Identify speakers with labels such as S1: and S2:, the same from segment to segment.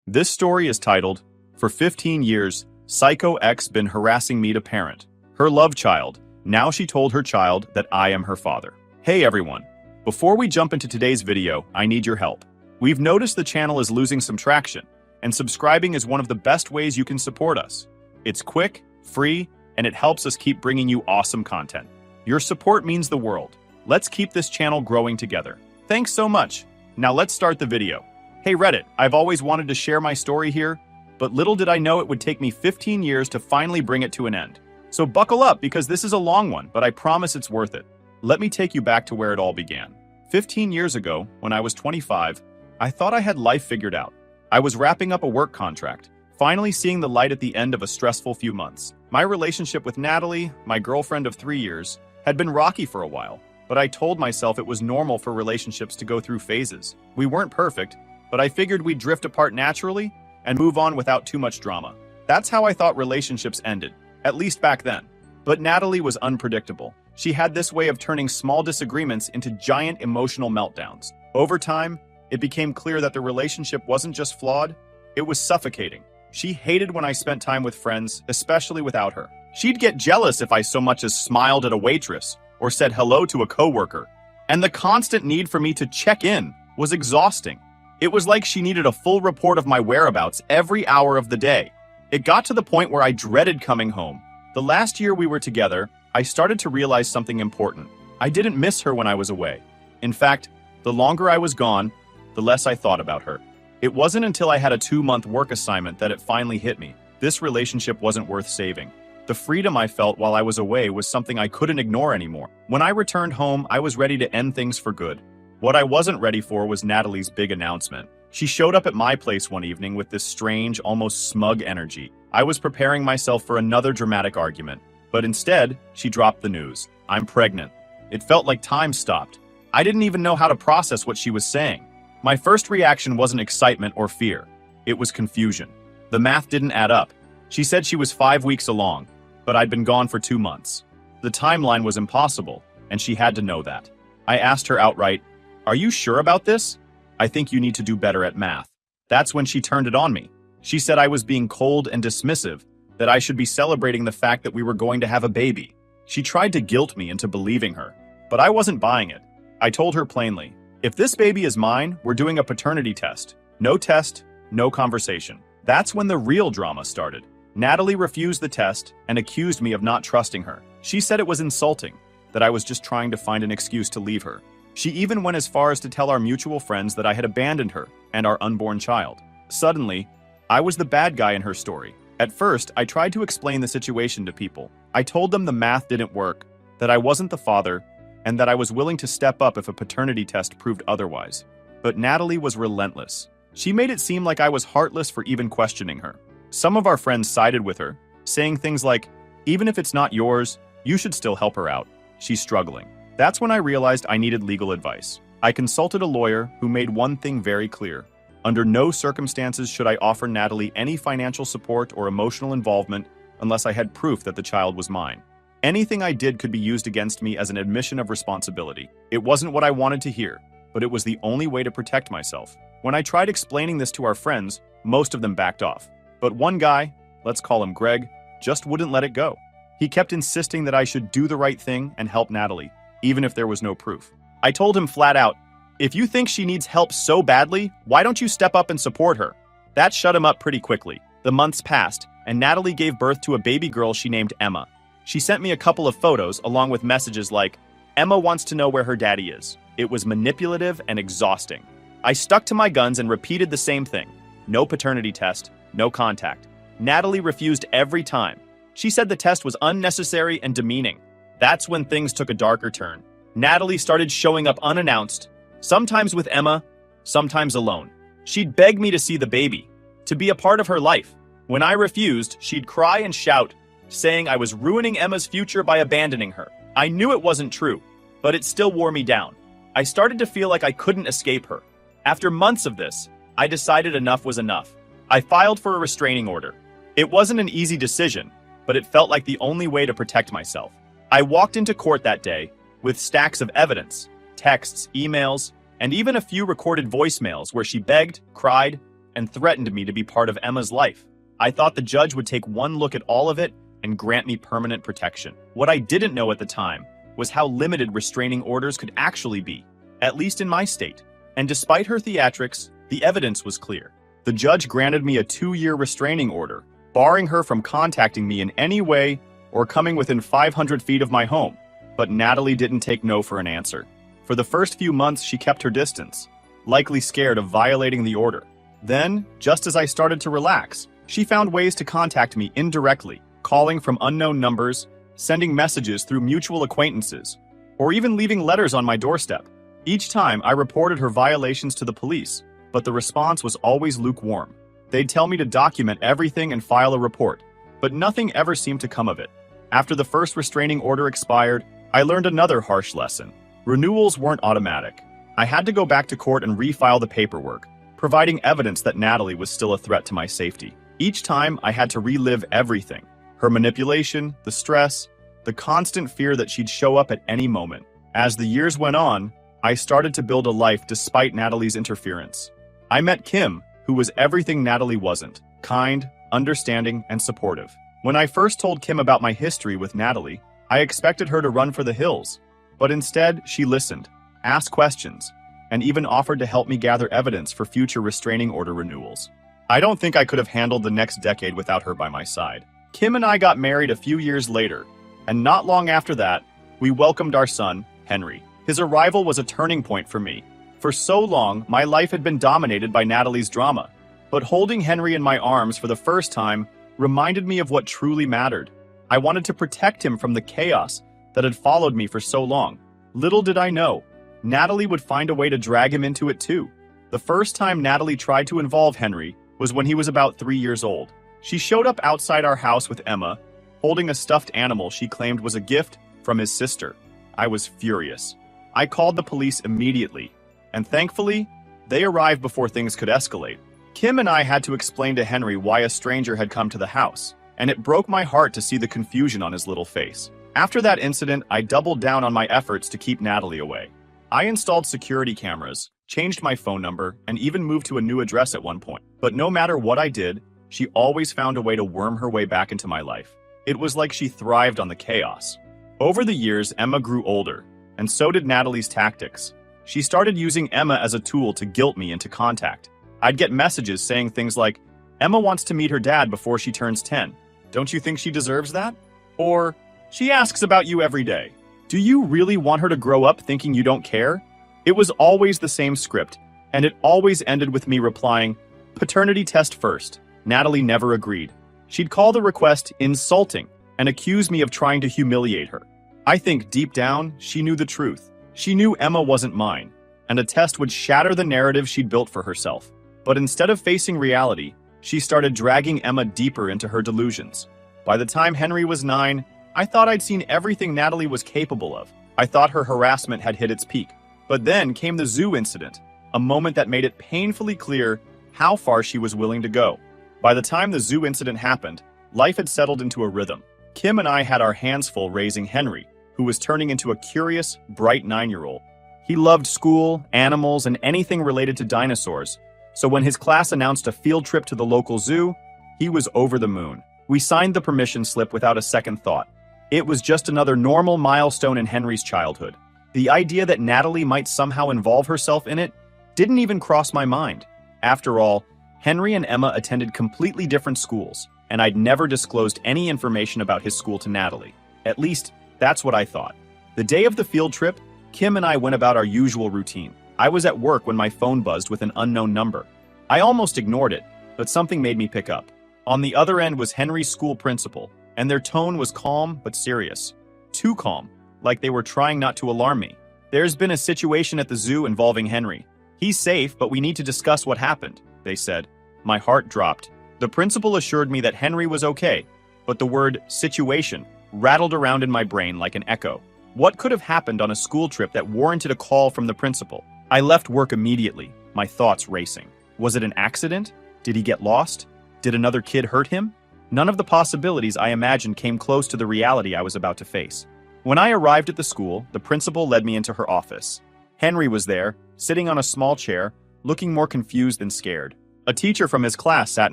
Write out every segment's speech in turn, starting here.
S1: This story is titled, For 15 Years, Psycho X Been Harassing Me to Parent. Her love child. Now she told her child that I am her father. Hey everyone. Before we jump into today's video, I need your help. We've noticed the channel is losing some traction, and subscribing is one of the best ways you can support us. It's quick, free, and it helps us keep bringing you awesome content. Your support means the world. Let's keep this channel growing together. Thanks so much. Now let's start the video. Hey Reddit, I've always wanted to share my story here, but little did I know it would take me 15 years to finally bring it to an end. So buckle up because this is a long one, but I promise it's worth it. Let me take you back to where it all began. 15 years ago, when I was 25, I thought I had life figured out. I was wrapping up a work contract, finally seeing the light at the end of a stressful few months. My relationship with Natalie, my girlfriend of 3 years, had been rocky for a while, but I told myself it was normal for relationships to go through phases. We weren't perfect, but I figured we'd drift apart naturally and move on without too much drama. That's how I thought relationships ended, at least back then. But Natalie was unpredictable. She had this way of turning small disagreements into giant emotional meltdowns. Over time, it became clear that the relationship wasn't just flawed, it was suffocating. She hated when I spent time with friends, especially without her. She'd get jealous if I so much as smiled at a waitress or said hello to a coworker. And the constant need for me to check in was exhausting. It was like she needed a full report of my whereabouts every hour of the day. It got to the point where I dreaded coming home. The last year we were together, I started to realize something important. I didn't miss her when I was away. In fact, the longer I was gone, the less I thought about her. It wasn't until I had a 2-month work assignment that it finally hit me. This relationship wasn't worth saving. The freedom I felt while I was away was something I couldn't ignore anymore. When I returned home, I was ready to end things for good. What I wasn't ready for was Natalie's big announcement. She showed up at my place one evening with this strange, almost smug energy. I was preparing myself for another dramatic argument, but instead, she dropped the news. I'm pregnant. It felt like time stopped. I didn't even know how to process what she was saying. My first reaction wasn't excitement or fear. It was confusion. The math didn't add up. She said she was 5 weeks along, but I'd been gone for 2 months. The timeline was impossible, and she had to know that. I asked her outright, "Are you sure about this? I think you need to do better at math." That's when she turned it on me. She said I was being cold and dismissive, that I should be celebrating the fact that we were going to have a baby. She tried to guilt me into believing her, but I wasn't buying it. I told her plainly, if this baby is mine, we're doing a paternity test. No test, no conversation. That's when the real drama started. Natalie refused the test and accused me of not trusting her. She said it was insulting, that I was just trying to find an excuse to leave her. She even went as far as to tell our mutual friends that I had abandoned her and our unborn child. Suddenly, I was the bad guy in her story. At first, I tried to explain the situation to people. I told them the math didn't work, that I wasn't the father, and that I was willing to step up if a paternity test proved otherwise. But Natalie was relentless. She made it seem like I was heartless for even questioning her. Some of our friends sided with her, saying things like, even if it's not yours, you should still help her out. She's struggling. That's when I realized I needed legal advice. I consulted a lawyer who made one thing very clear. Under no circumstances should I offer Natalie any financial support or emotional involvement unless I had proof that the child was mine. Anything I did could be used against me as an admission of responsibility. It wasn't what I wanted to hear, but it was the only way to protect myself. When I tried explaining this to our friends, most of them backed off. But one guy, let's call him Greg, just wouldn't let it go. He kept insisting that I should do the right thing and help Natalie, even if there was no proof. I told him flat out, if you think she needs help so badly, why don't you step up and support her? That shut him up pretty quickly. The months passed, and Natalie gave birth to a baby girl she named Emma. She sent me a couple of photos along with messages like, Emma wants to know where her daddy is. It was manipulative and exhausting. I stuck to my guns and repeated the same thing. No paternity test, no contact. Natalie refused every time. She said the test was unnecessary and demeaning. That's when things took a darker turn. Natalie started showing up unannounced, sometimes with Emma, sometimes alone. She'd beg me to see the baby, to be a part of her life. When I refused, she'd cry and shout, saying I was ruining Emma's future by abandoning her. I knew it wasn't true, but it still wore me down. I started to feel like I couldn't escape her. After months of this, I decided enough was enough. I filed for a restraining order. It wasn't an easy decision, but it felt like the only way to protect myself. I walked into court that day with stacks of evidence, texts, emails, and even a few recorded voicemails where she begged, cried, and threatened me to be part of Emma's life. I thought the judge would take one look at all of it and grant me permanent protection. What I didn't know at the time was how limited restraining orders could actually be, at least in my state. And despite her theatrics, the evidence was clear. The judge granted me a 2-year restraining order, barring her from contacting me in any way or coming within 500 feet of my home. But Natalie didn't take no for an answer. For the first few months, she kept her distance, likely scared of violating the order. Then, just as I started to relax, she found ways to contact me indirectly, calling from unknown numbers, sending messages through mutual acquaintances, or even leaving letters on my doorstep. Each time, I reported her violations to the police, but the response was always lukewarm. They'd tell me to document everything and file a report, but nothing ever seemed to come of it. After the first restraining order expired, I learned another harsh lesson. Renewals weren't automatic. I had to go back to court and refile the paperwork, providing evidence that Natalie was still a threat to my safety. Each time, I had to relive everything. Her manipulation, the stress, the constant fear that she'd show up at any moment. As the years went on, I started to build a life despite Natalie's interference. I met Kim, who was everything Natalie wasn't: kind, understanding, and supportive. When I first told Kim about my history with Natalie, I expected her to run for the hills. But instead, she listened, asked questions, and even offered to help me gather evidence for future restraining order renewals. I don't think I could have handled the next decade without her by my side. Kim and I got married a few years later, and not long after that, we welcomed our son, Henry. His arrival was a turning point for me. For so long, my life had been dominated by Natalie's drama, but holding Henry in my arms for the first time reminded me of what truly mattered. I wanted to protect him from the chaos that had followed me for so long. Little did I know, Natalie would find a way to drag him into it too. The first time Natalie tried to involve Henry was when he was about 3 years old. She showed up outside our house with Emma, holding a stuffed animal she claimed was a gift from his sister. I was furious. I called the police immediately, and thankfully, they arrived before things could escalate. Kim and I had to explain to Henry why a stranger had come to the house, and it broke my heart to see the confusion on his little face. After that incident, I doubled down on my efforts to keep Natalie away. I installed security cameras, changed my phone number, and even moved to a new address at one point. But no matter what I did, she always found a way to worm her way back into my life. It was like she thrived on the chaos. Over the years, Emma grew older, and so did Natalie's tactics. She started using Emma as a tool to guilt me into contact. I'd get messages saying things like, "Emma wants to meet her dad before she turns 10. Don't you think she deserves that?" Or, "She asks about you every day. Do you really want her to grow up thinking you don't care?" It was always the same script, and it always ended with me replying, "Paternity test first." Natalie never agreed. She'd call the request insulting and accuse me of trying to humiliate her. I think deep down, she knew the truth. She knew Emma wasn't mine, and a test would shatter the narrative she'd built for herself. But instead of facing reality, she started dragging Emma deeper into her delusions. By the time Henry was 9, I thought I'd seen everything Natalie was capable of. I thought her harassment had hit its peak. But then came the zoo incident, a moment that made it painfully clear how far she was willing to go. By the time the zoo incident happened, life had settled into a rhythm. Kim and I had our hands full raising Henry, who was turning into a curious, bright 9-year-old. He loved school, animals, and anything related to dinosaurs, so when his class announced a field trip to the local zoo, he was over the moon. We signed the permission slip without a second thought. It was just another normal milestone in Henry's childhood. The idea that Natalie might somehow involve herself in it didn't even cross my mind. After all, Henry and Emma attended completely different schools, and I'd never disclosed any information about his school to Natalie. At least, that's what I thought. The day of the field trip, Kim and I went about our usual routine. I was at work when my phone buzzed with an unknown number. I almost ignored it, but something made me pick up. On the other end was Henry's school principal, and their tone was calm but serious. Too calm, like they were trying not to alarm me. "There's been a situation at the zoo involving Henry. He's safe, but we need to discuss what happened," they said. My heart dropped. The principal assured me that Henry was okay, but the word situation rattled around in my brain like an echo. What could have happened on a school trip that warranted a call from the principal? I left work immediately, my thoughts racing. Was it an accident? Did he get lost? Did another kid hurt him? None of the possibilities I imagined came close to the reality I was about to face. When I arrived at the school, the principal led me into her office. Henry was there, sitting on a small chair, looking more confused than scared. A teacher from his class sat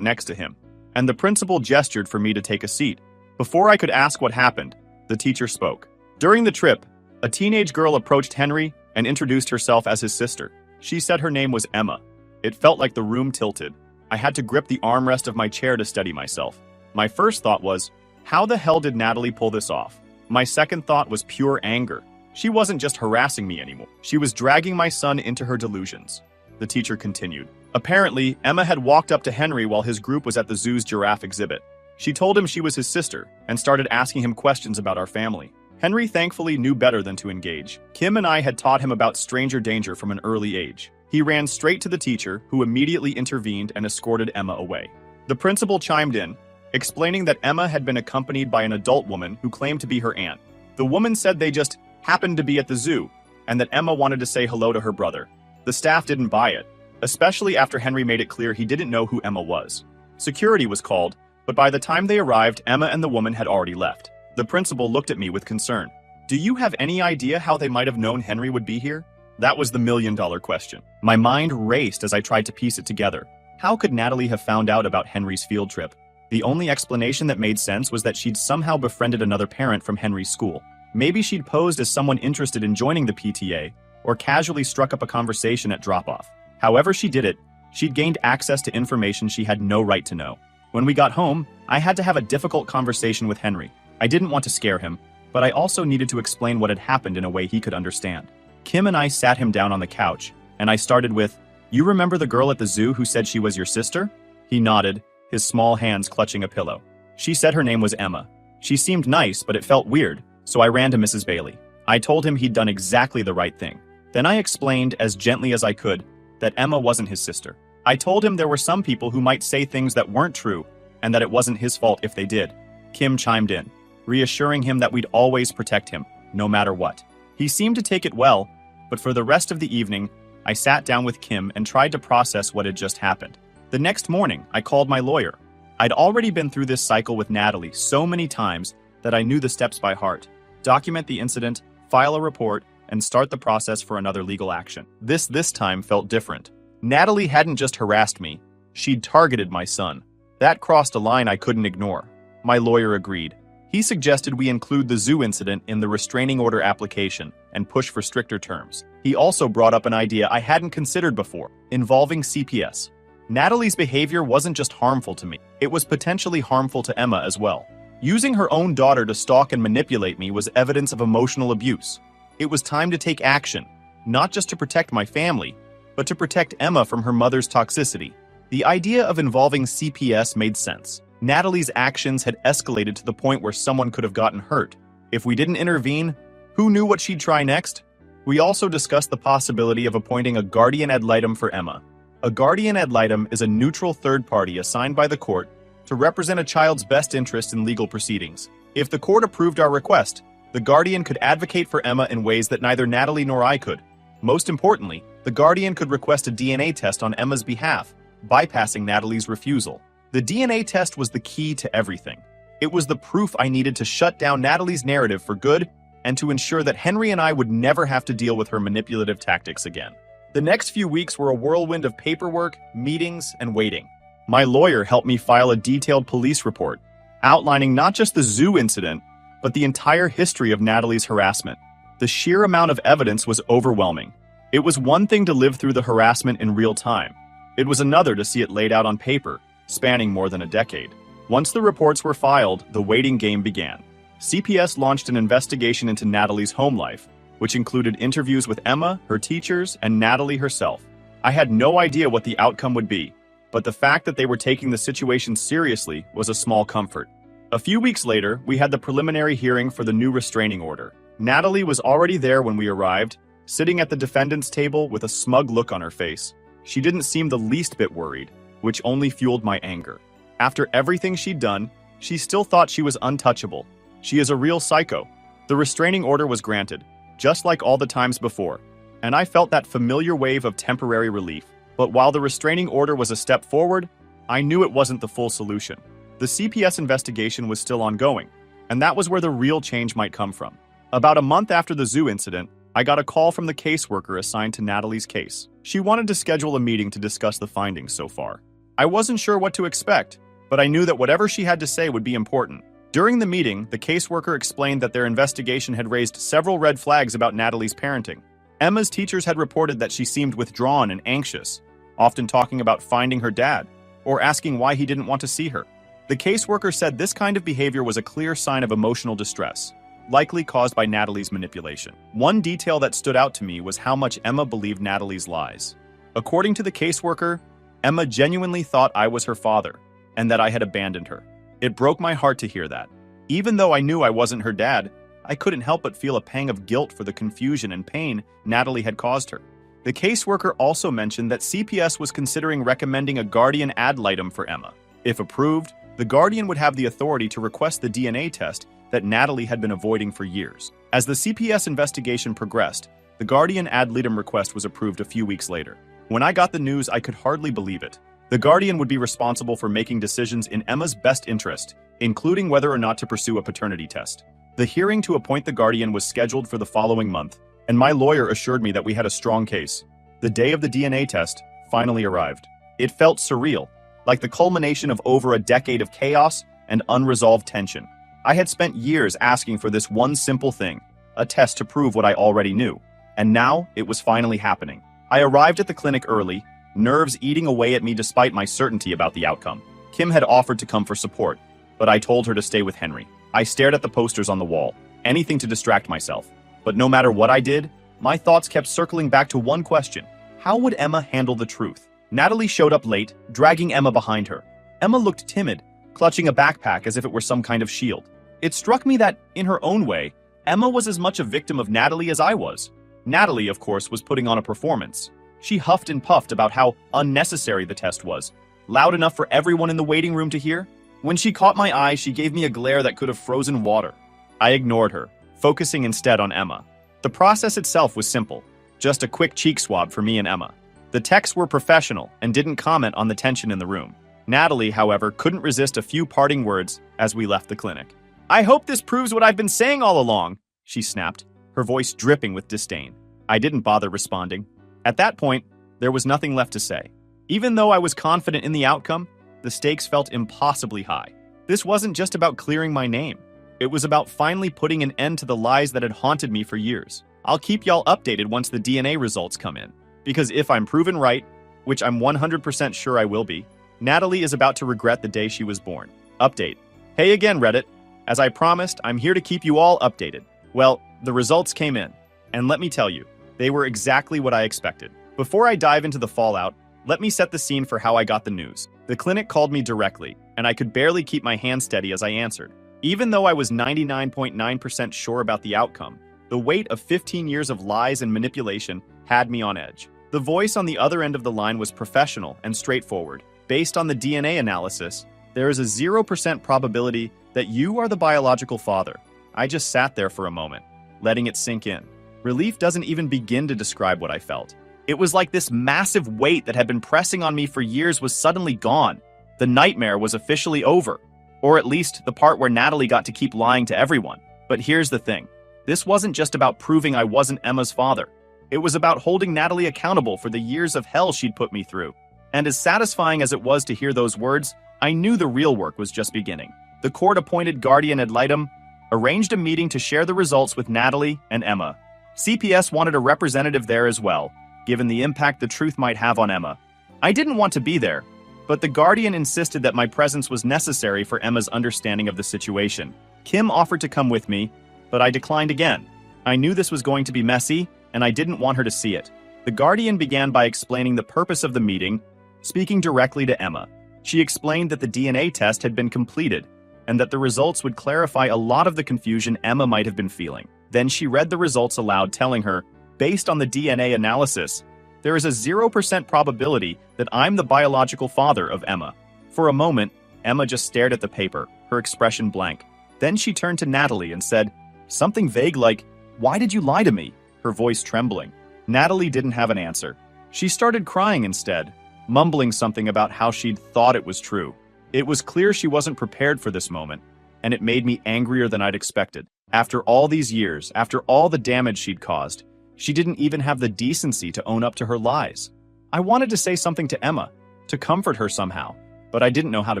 S1: next to him, and the principal gestured for me to take a seat. Before I could ask what happened, the teacher spoke. During the trip, a teenage girl approached Henry and introduced herself as his sister. She said her name was Emma. It felt like the room tilted. I had to grip the armrest of my chair to steady myself. My first thought was, how the hell did Natalie pull this off? My second thought was pure anger. She wasn't just harassing me anymore. She was dragging my son into her delusions. The teacher continued. Apparently, Emma had walked up to Henry while his group was at the zoo's giraffe exhibit. She told him she was his sister and started asking him questions about our family. Henry thankfully knew better than to engage. Kim and I had taught him about stranger danger from an early age. He ran straight to the teacher, who immediately intervened and escorted Emma away. The principal chimed in, explaining that Emma had been accompanied by an adult woman who claimed to be her aunt. The woman said they just happened to be at the zoo, and that Emma wanted to say hello to her brother. The staff didn't buy it, especially after Henry made it clear he didn't know who Emma was. Security was called, but by the time they arrived, Emma and the woman had already left. The principal looked at me with concern. Do you have any idea how they might have known Henry would be here? That was the million-dollar question. My mind raced as I tried to piece it together. How could Natalie have found out about Henry's field trip? The only explanation that made sense was that she'd somehow befriended another parent from Henry's school. Maybe she'd posed as someone interested in joining the PTA, or casually struck up a conversation at drop-off. However she did it, she'd gained access to information she had no right to know. When we got home, I had to have a difficult conversation with Henry. I didn't want to scare him, but I also needed to explain what had happened in a way he could understand. Kim and I sat him down on the couch, and I started with, "You remember the girl at the zoo who said she was your sister?" He nodded, his small hands clutching a pillow. She said her name was Emma. She seemed nice, but it felt weird, so I ran to Mrs. Bailey. I told him he'd done exactly the right thing. Then I explained, as gently as I could, that Emma wasn't his sister. I told him there were some people who might say things that weren't true, and that it wasn't his fault if they did. Kim chimed in, reassuring him that we'd always protect him, no matter what. He seemed to take it well, but for the rest of the evening, I sat down with Kim and tried to process what had just happened. The next morning, I called my lawyer. I'd already been through this cycle with Natalie so many times that I knew the steps by heart. Document the incident, file a report, and start the process for another legal action. This time felt different. Natalie hadn't just harassed me, she'd targeted my son. That crossed a line I couldn't ignore. My lawyer agreed. He suggested we include the zoo incident in the restraining order application and push for stricter terms. He also brought up an idea I hadn't considered before, involving CPS. Natalie's behavior wasn't just harmful to me, it was potentially harmful to Emma as well. Using her own daughter to stalk and manipulate me was evidence of emotional abuse. It was time to take action, not just to protect my family, but to protect Emma from her mother's toxicity. The idea of involving CPS made sense. Natalie's actions had escalated to the point where someone could have gotten hurt. If we didn't intervene, who knew what she'd try next? We also discussed the possibility of appointing a guardian ad litem for Emma. A guardian ad litem is a neutral third party assigned by the court to represent a child's best interest in legal proceedings. If the court approved our request, the guardian could advocate for Emma in ways that neither Natalie nor I could. Most importantly, the guardian could request a DNA test on Emma's behalf, bypassing Natalie's refusal. The DNA test was the key to everything. It was the proof I needed to shut down Natalie's narrative for good and to ensure that Henry and I would never have to deal with her manipulative tactics again. The next few weeks were a whirlwind of paperwork, meetings, and waiting. My lawyer helped me file a detailed police report, outlining not just the zoo incident, but the entire history of Natalie's harassment. The sheer amount of evidence was overwhelming. It was one thing to live through the harassment in real time. It was another to see it laid out on paper, spanning more than a decade. Once the reports were filed, the waiting game began. CPS launched an investigation into Natalie's home life, which included interviews with Emma, her teachers, and Natalie herself. I had no idea what the outcome would be, but the fact that they were taking the situation seriously was a small comfort. A few weeks later, we had the preliminary hearing for the new restraining order. Natalie was already there when we arrived, sitting at the defendant's table with a smug look on her face. She didn't seem the least bit worried, which only fueled my anger. After everything she'd done, she still thought she was untouchable. She is a real psycho. The restraining order was granted, just like all the times before, and I felt that familiar wave of temporary relief. But while the restraining order was a step forward, I knew it wasn't the full solution. The CPS investigation was still ongoing, and that was where the real change might come from. About a month after the zoo incident, I got a call from the caseworker assigned to Natalie's case. She wanted to schedule a meeting to discuss the findings so far. I wasn't sure what to expect, but I knew that whatever she had to say would be important. During the meeting, the caseworker explained that their investigation had raised several red flags about Natalie's parenting. Emma's teachers had reported that she seemed withdrawn and anxious, often talking about finding her dad, or asking why he didn't want to see her. The caseworker said this kind of behavior was a clear sign of emotional distress, likely caused by Natalie's manipulation. One detail that stood out to me was how much Emma believed Natalie's lies. According to the caseworker, Emma genuinely thought I was her father, and that I had abandoned her. It broke my heart to hear that. Even though I knew I wasn't her dad, I couldn't help but feel a pang of guilt for the confusion and pain Natalie had caused her. The caseworker also mentioned that CPS was considering recommending a guardian ad litem for Emma. If approved, the guardian would have the authority to request the DNA test that Natalie had been avoiding for years. As the CPS investigation progressed, the guardian ad litem request was approved a few weeks later. When I got the news, I could hardly believe it. The guardian would be responsible for making decisions in Emma's best interest, including whether or not to pursue a paternity test. The hearing to appoint the guardian was scheduled for the following month, and my lawyer assured me that we had a strong case. The day of the DNA test finally arrived. It felt surreal, like the culmination of over a decade of chaos and unresolved tension. I had spent years asking for this one simple thing, a test to prove what I already knew, and now it was finally happening. I arrived at the clinic early, nerves eating away at me despite my certainty about the outcome. Kim had offered to come for support, but I told her to stay with Henry. I stared at the posters on the wall, anything to distract myself. But no matter what I did, my thoughts kept circling back to one question. How would Emma handle the truth? Natalie showed up late, dragging Emma behind her. Emma looked timid, clutching a backpack as if it were some kind of shield. It struck me that, in her own way, Emma was as much a victim of Natalie as I was. Natalie, of course, was putting on a performance. She huffed and puffed about how unnecessary the test was, loud enough for everyone in the waiting room to hear. When she caught my eye, she gave me a glare that could have frozen water. I ignored her, focusing instead on Emma. The process itself was simple, just a quick cheek swab for me and Emma. The techs were professional and didn't comment on the tension in the room. Natalie, however, couldn't resist a few parting words as we left the clinic. "I hope this proves what I've been saying all along," she snapped, her voice dripping with disdain. I didn't bother responding. At that point, there was nothing left to say. Even though I was confident in the outcome, the stakes felt impossibly high. This wasn't just about clearing my name. It was about finally putting an end to the lies that had haunted me for years. I'll keep y'all updated once the DNA results come in, because if I'm proven right, which I'm 100% sure I will be, Natalie is about to regret the day she was born. Update. Hey again, Reddit. As I promised, I'm here to keep you all updated. Well, the results came in, and let me tell you, they were exactly what I expected. Before I dive into the fallout, let me set the scene for how I got the news. The clinic called me directly, and I could barely keep my hand steady as I answered. Even though I was 99.9% sure about the outcome, the weight of 15 years of lies and manipulation had me on edge. The voice on the other end of the line was professional and straightforward. Based on the DNA analysis, there is a 0% probability that you are the biological father. I just sat there for a moment, letting it sink in. Relief doesn't even begin to describe what I felt. It was like this massive weight that had been pressing on me for years was suddenly gone. The nightmare was officially over. Or at least the part where Natalie got to keep lying to everyone. But here's the thing. This wasn't just about proving I wasn't Emma's father. It was about holding Natalie accountable for the years of hell she'd put me through. And as satisfying as it was to hear those words, I knew the real work was just beginning. The court-appointed guardian ad litem arranged a meeting to share the results with Natalie and Emma. CPS wanted a representative there as well, given the impact the truth might have on Emma. I didn't want to be there, but the guardian insisted that my presence was necessary for Emma's understanding of the situation. Kim offered to come with me, but I declined again. I knew this was going to be messy, and I didn't want her to see it. The guardian began by explaining the purpose of the meeting, speaking directly to Emma. She explained that the DNA test had been completed, and that the results would clarify a lot of the confusion Emma might have been feeling. Then she read the results aloud, telling her, based on the DNA analysis, there is a 0% probability that I'm the biological father of Emma. For a moment, Emma just stared at the paper, her expression blank. Then she turned to Natalie and said, something vague like, "Why did you lie to me?" her voice trembling. Natalie didn't have an answer. She started crying instead, mumbling something about how she'd thought it was true. It was clear she wasn't prepared for this moment, and it made me angrier than I'd expected. After all these years, after all the damage she'd caused, she didn't even have the decency to own up to her lies. I wanted to say something to Emma, to comfort her somehow, but I didn't know how to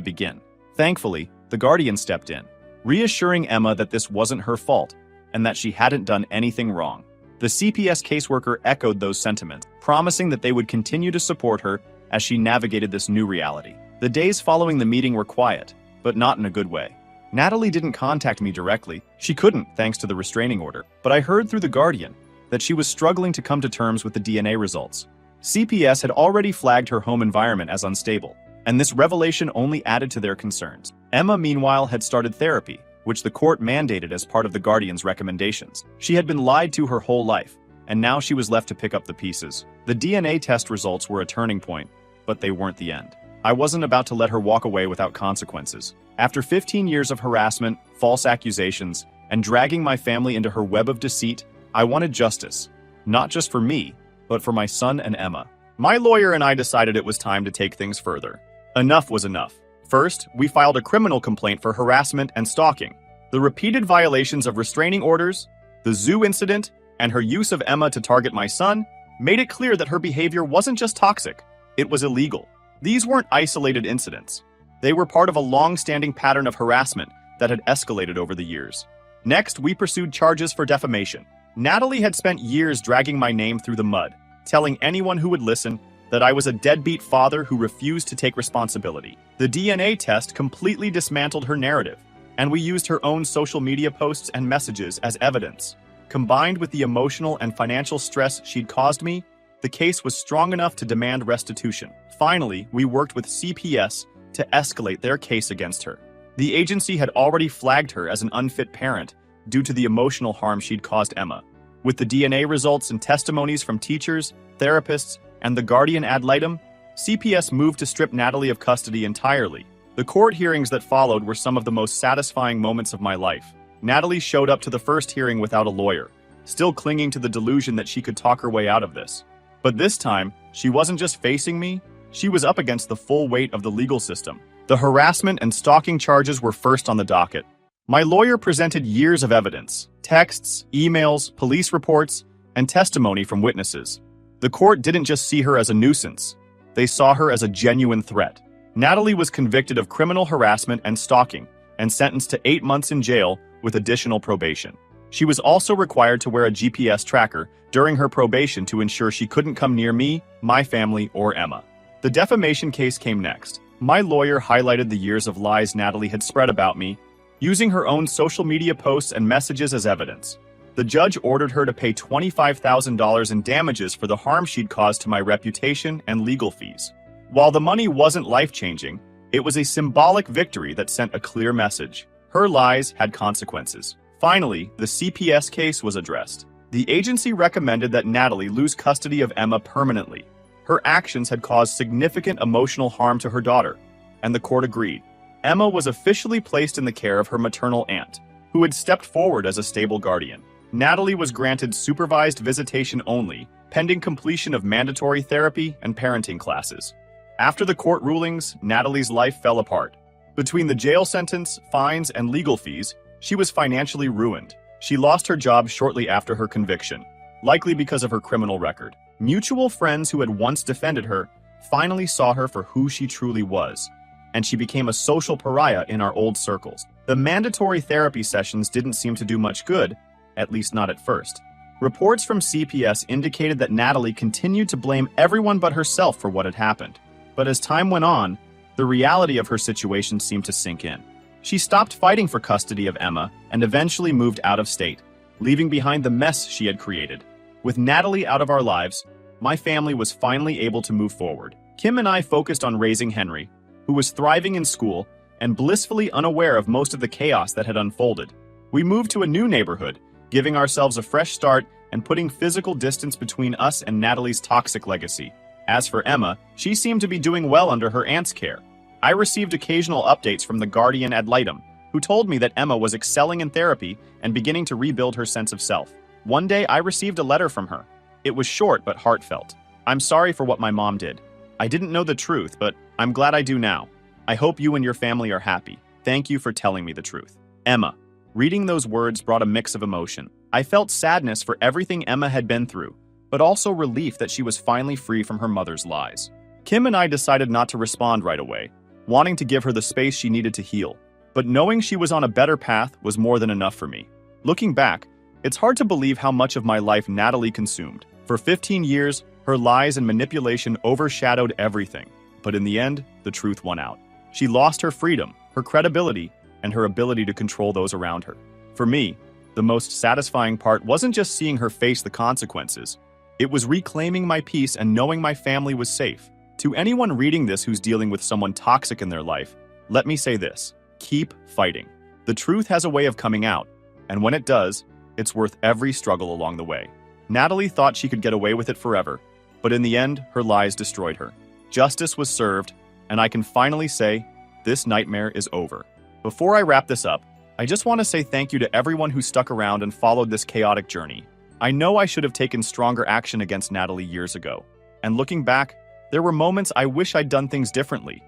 S1: begin. Thankfully, the guardian stepped in, reassuring Emma that this wasn't her fault and that she hadn't done anything wrong. The CPS caseworker echoed those sentiments, promising that they would continue to support her as she navigated this new reality. The days following the meeting were quiet, but not in a good way. Natalie didn't contact me directly. She couldn't, thanks to the restraining order, but I heard through the guardian that she was struggling to come to terms with the DNA results. CPS had already flagged her home environment as unstable, and this revelation only added to their concerns. Emma, meanwhile, had started therapy, which the court mandated as part of the guardian's recommendations. She had been lied to her whole life, and now she was left to pick up the pieces. The DNA test results were a turning point, but they weren't the end. I wasn't about to let her walk away without consequences. After 15 years of harassment, false accusations, and dragging my family into her web of deceit, I wanted justice. Not just for me, but for my son and Emma. My lawyer and I decided it was time to take things further. Enough was enough. First, we filed a criminal complaint for harassment and stalking. The repeated violations of restraining orders, the zoo incident, and her use of Emma to target my son made it clear that her behavior wasn't just toxic, it was illegal. These weren't isolated incidents. They were part of a long-standing pattern of harassment that had escalated over the years. Next, we pursued charges for defamation. Natalie had spent years dragging my name through the mud, telling anyone who would listen that I was a deadbeat father who refused to take responsibility. The DNA test completely dismantled her narrative, and we used her own social media posts and messages as evidence. Combined with the emotional and financial stress she'd caused me, the case was strong enough to demand restitution. Finally, we worked with CPS to escalate their case against her. The agency had already flagged her as an unfit parent due to the emotional harm she'd caused Emma. With the DNA results and testimonies from teachers, therapists, and the guardian ad litem, CPS moved to strip Natalie of custody entirely. The court hearings that followed were some of the most satisfying moments of my life. Natalie showed up to the first hearing without a lawyer, still clinging to the delusion that she could talk her way out of this. But this time, she wasn't just facing me, she was up against the full weight of the legal system. The harassment and stalking charges were first on the docket. My lawyer presented years of evidence, texts, emails, police reports, and testimony from witnesses. The court didn't just see her as a nuisance, they saw her as a genuine threat. Natalie was convicted of criminal harassment and stalking, and sentenced to 8 months in jail with additional probation. She was also required to wear a GPS tracker during her probation to ensure she couldn't come near me, my family, or Emma. The defamation case came next. My lawyer highlighted the years of lies Natalie had spread about me, using her own social media posts and messages as evidence. The judge ordered her to pay $25,000 in damages for the harm she'd caused to my reputation and legal fees. While the money wasn't life-changing, it was a symbolic victory that sent a clear message. Her lies had consequences. Finally, the CPS case was addressed. The agency recommended that Natalie lose custody of Emma permanently. Her actions had caused significant emotional harm to her daughter, and the court agreed. Emma was officially placed in the care of her maternal aunt, who had stepped forward as a stable guardian. Natalie was granted supervised visitation only, pending completion of mandatory therapy and parenting classes. After the court rulings, Natalie's life fell apart. Between the jail sentence, fines, and legal fees, she was financially ruined. She lost her job shortly after her conviction, likely because of her criminal record. Mutual friends who had once defended her finally saw her for who she truly was, and she became a social pariah in our old circles. The mandatory therapy sessions didn't seem to do much good, at least not at first. Reports from CPS indicated that Natalie continued to blame everyone but herself for what had happened. But as time went on, the reality of her situation seemed to sink in. She stopped fighting for custody of Emma and eventually moved out of state, leaving behind the mess she had created. With Natalie out of our lives, my family was finally able to move forward. Kim and I focused on raising Henry, who was thriving in school and blissfully unaware of most of the chaos that had unfolded. We moved to a new neighborhood, giving ourselves a fresh start and putting physical distance between us and Natalie's toxic legacy. As for Emma, she seemed to be doing well under her aunt's care. I received occasional updates from the guardian ad litem, who told me that Emma was excelling in therapy and beginning to rebuild her sense of self. One day, I received a letter from her. It was short but heartfelt. "I'm sorry for what my mom did. I didn't know the truth, but I'm glad I do now. I hope you and your family are happy. Thank you for telling me the truth. Emma." Reading those words brought a mix of emotion. I felt sadness for everything Emma had been through, but also relief that she was finally free from her mother's lies. Kim and I decided not to respond right away, wanting to give her the space she needed to heal. But knowing she was on a better path was more than enough for me. Looking back, it's hard to believe how much of my life Natalie consumed. For 15 years, her lies and manipulation overshadowed everything. But in the end, the truth won out. She lost her freedom, her credibility, and her ability to control those around her. For me, the most satisfying part wasn't just seeing her face the consequences. It was reclaiming my peace and knowing my family was safe. To anyone reading this who's dealing with someone toxic in their life, let me say this: keep fighting. The truth has a way of coming out, and when it does, it's worth every struggle along the way. Natalie thought she could get away with it forever, but in the end, her lies destroyed her. Justice was served, and I can finally say, this nightmare is over. Before I wrap this up, I just want to say thank you to everyone who stuck around and followed this chaotic journey. I know I should have taken stronger action against Natalie years ago, and looking back, there were moments I wish I'd done things differently.